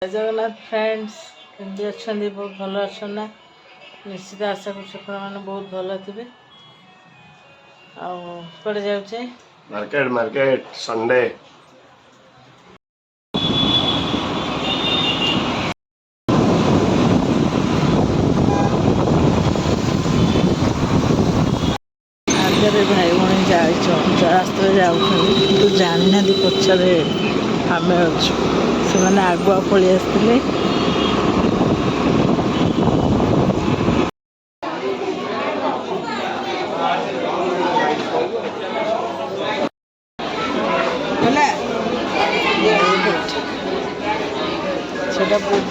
जय जगन्नाथ फ्रेंड्स केमती अच्छा बहुत भल अच्छा ना निश्चित आशा कर मैंने बहुत भल थे आड़े जाऊे मार्केट मार्केट संडे आगे भाई भाई रास्ते जाऊँ जानी ना पछरे आम अच्छु से मैंने आगुआ पलि आसते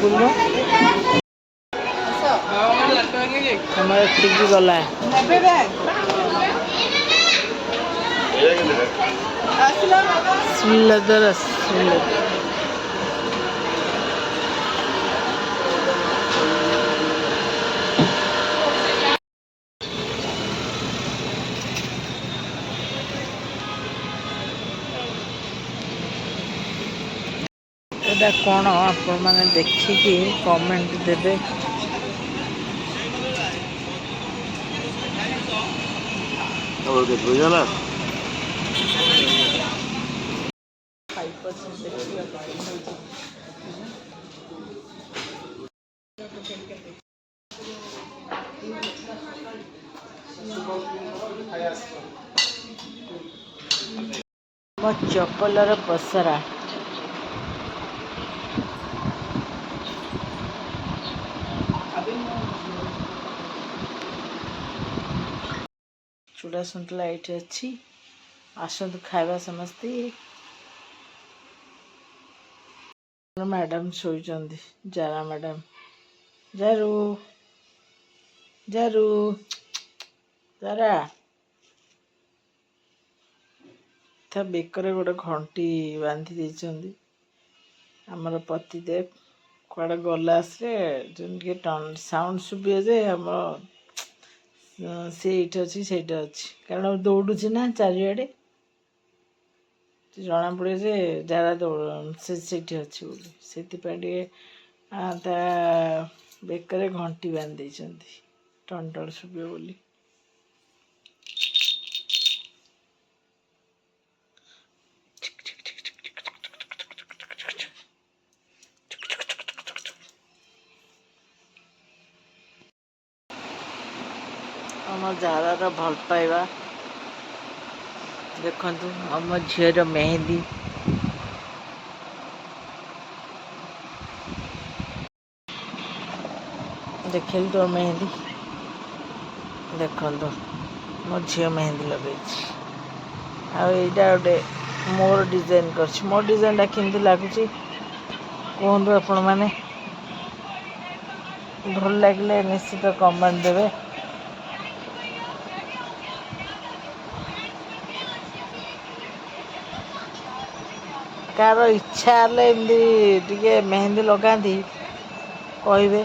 बुल हमारे ठीक गला श्रीलेदर एटा कौन आपण मैंने देखिकी कमेंट देवे बुझला 5% मो चपलर पसरा चूड़ा सन्तुला ये अच्छी आसतु खावा समस्ते मैडम शोचंदी जारा मैडम जारू जारू जारा था बेकर गोटे घंटी बांधी देइछंदी हमर पतिदेव कुआड़े गला से टन साउंड शुभे जे हमर सेठ अच्छी सेठ अच्छी कारण दौड़ुची ना चारिआडे जना पड़े जे जार दौड़ से अच्छी बोली से बेकर घंटी बांध टन टन शुभे बोली आम जारार भल पाइबा देखु आम झीर मेहंदी देखे तो मेहंदी देखु मो झी मेहंदी लगे आईटा गोटे मोर डिजाइन कर मोर डिजाइन केमती लगुच कहतु आपण मैंने भल लगे निश्चित कमेंट देवे कार इच्छा टे मेहंदी लगाती कहे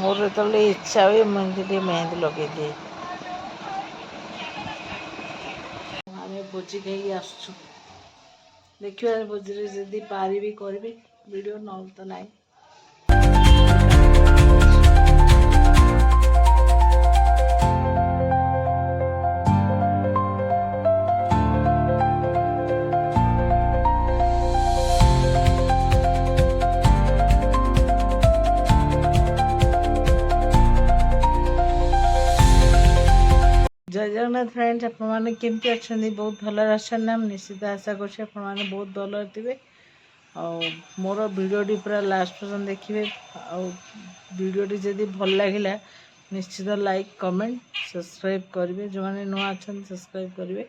मोर जो इच्छा हुए मुझे मेहंदी लगे दिए आम भोजी खाई आसु देखिए भोजी जदि पारि करी वीडियो न तो नहीं जय जगन्नाथ फ्रेंड्स आपने केमती अच्छा बहुत भल अच्छा निश्चित आशा कर बहुत भल थे मोर भिडियोटी पूरा लास्ट पर्यटन देखिए भिडियोटी जदि भल लगे निश्चित लाइक कमेंट सब्सक्राइब करेंगे जो मैंने नुआ अच्छा सब्सक्राइब करेंगे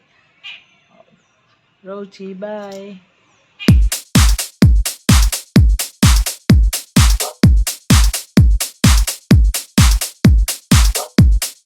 रोची बाय।